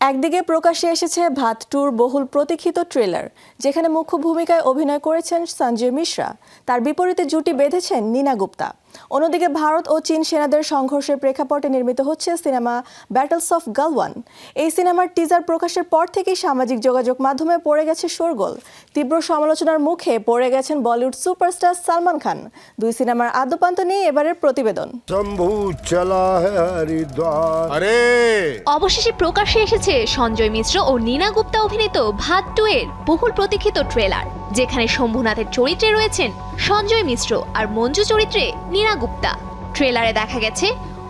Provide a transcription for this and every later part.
একদিকে প্রকাশ্যে এসেছে ভাত টুর বহুল প্রতীক্ষিত ট্রেলার, যেখানে মুখ্য ভূমিকায় অভিনয় করেছেন সঞ্জয় মিশ্রা। তার বিপরীতে জুটি বেঁধেছেন নীনা গুপ্তা। অন্যদিকে ভারত ও চীন সেনাদের সংঘর্ষের প্রেক্ষাপটে নির্মিত হচ্ছে সিনেমা ব্যাটলস অফ গালওয়ান। এই সিনেমার টিজার প্রকাশের পর থেকেই সামাজিক যোগাযোগ মাধ্যমে পড়ে গেছে শোরগোল। তীব্র সমালোচনার মুখে পড়ে গেছেন বলিউড সুপারস্টার সালমান খান। দুই সিনেমার আদ্যপান্ত নিয়ে এবারের প্রতিবেদন। অবশেষে প্রকাশ্যে এসেছে সঞ্জয় মিশ্র ও নীনা গুপ্তা অভিনীত ভাত 2 এর বহুল প্রতীক্ষিত ট্রেলার, যেখানে শম্ভুনাথের চরিত্রে রয়েছেন সঞ্জয় মিশ্র আর মঞ্জু চরিত্রে নীনা গুপ্তা। ট্রেলারে দেখা গেছে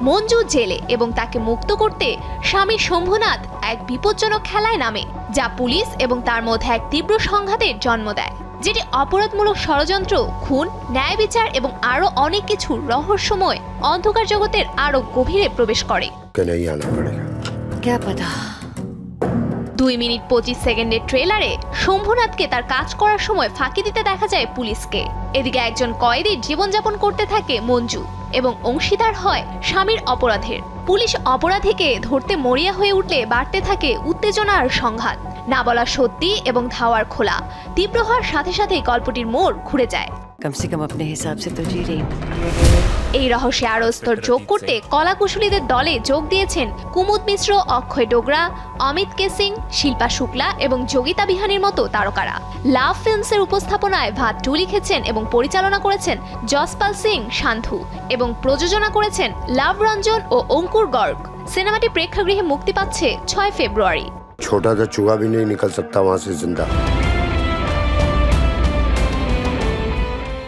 মঞ্জু জেলে এবং তাকে মুক্ত করতে স্বামী শম্ভুনাথ এক বিপজ্জনক খেলায় নামে, যা পুলিশ এবং তার মধ্যে এক তীব্র সংঘাতের জন্ম দেয়, যেটি অপরাধমূলক ষড়যন্ত্র, খুন, ন্যায় বিচার এবং আরো অনেক কিছু রহস্যময় অন্ধকার জগতের আরো গভীরে প্রবেশ করে। 2 মিনিট 25 সেকেন্ডের ট্রেলারে শম্ভুনাথকে তার কাজ করার সময় ফাঁকি দিতে দেখা যায় পুলিশকে। এদিকে একজন কয়েদির জীবনযাপন করতে থাকে মঞ্জু এবং অংশীদার হয় স্বামীর অপরাধের। পুলিশ অপরাধীকে ধরতে মরিয়া হয়ে উঠলে বাড়তে থাকে উত্তেজনা আর সংঘাত। না বলা সত্যি এবং ধাওয়ার খোলা তীব্র হওয়ার সাথে সাথেই গল্পটির মোড় ঘুরে যায়। कम से कम अपने हिसाब से तो जी रही। এই রহস্যে আরো স্তর যোগ করতে কলাকুশলীদের দলে যোগ দিয়েছেন কুমুদ মিশ্র, অক্ষয় ডোগরা, অমিত কেসিং, শিল্পা শুক্লা এবং যোগিতা বিহানির মতো তারকারা। লাভ ফিল্মসের উপস্থাপনায় ভাত 2 লিখেছেন এবং পরিচালনা করেছেন যশপাল সিং সান্ধু এবং প্রযোজনা করেছেন লাভ রঞ্জন ও অঙ্কুর গর্গ। সিনেমাটি প্রেক্ষাগৃহে মুক্তি পাচ্ছে 6 ফেব্রুয়ারি। छोटा सा चूहा भी नहीं निकल सकता वहां से जिंदा।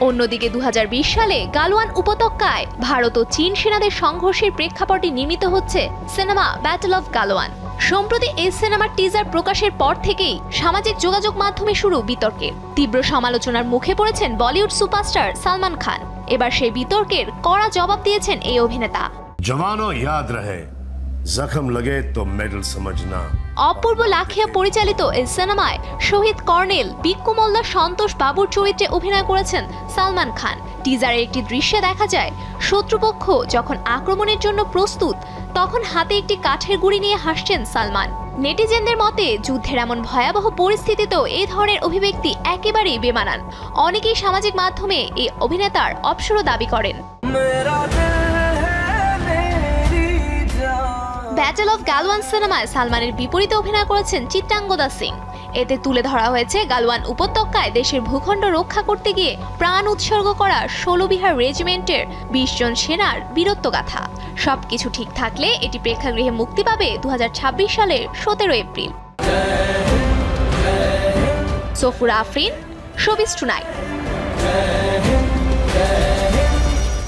অন্যদিকে 2020 সালে গালওয়ান উপত্যকায় ভারত ও চীন সেনাদের সংঘর্ষের প্রেক্ষাপটে নির্মিত হচ্ছে সিনেমা ব্যাটল অফ গালওয়ান। সম্প্রতি এই সিনেমার টিজার প্রকাশের পর থেকেই সামাজিক যোগাযোগ মাধ্যমে শুরু বিতর্কের। তীব্র সমালোচনার মুখে পড়েছেন বলিউড সুপারস্টার সালমান খান। এবার সেই বিতর্কের কড়া জবাব দিয়েছেন এই অভিনেতা। জওয়ানো ইয়াদ রহে, জখম লাগে তো মেডেল সমঝনা। অপূর্ব লাখিয়া পরিচালিত এই সিনেমায় শহীদ কর্নেল বিক্কু মোল্লা সন্তোষ বাবুর চরিত্রে অভিনয় করেছেন সালমান খান। টিজারের একটি দৃশ্যে দেখা যায় শত্রুপক্ষ যখন আক্রমণের জন্য প্রস্তুত, তখন হাতে একটি কাঠের গুঁড়ি নিয়ে হাসছেন সালমান। নেটিজেনদের মতে যুদ্ধের এমন ভয়াবহ পরিস্থিতিতেও এই ধরনের অভিব্যক্তি একেবারেই বেমানান। অনেকেই সামাজিক মাধ্যমে এই অভিনেতার অবসরও দাবি করেন। ব্যাটল অফ গালওয়ান সিনেমায় সালমানের বিপরীতে অভিনয় করেছেন চিত্রাঙ্গদা সিং। এতে তুলে ধরা হয়েছে গালওয়ান উপত্যকায় দেশের ভূখণ্ড রক্ষা করতে গিয়ে প্রাণ উৎসর্গ করা 16 বিহার রেজিমেন্টের 20 জন সেনার বীরত্বগাথা। সবকিছু ঠিক থাকলে এটি প্রেক্ষাগৃহে মুক্তি পাবে 2026 সালের 17 April. Safura Afrin, showbiz tonight.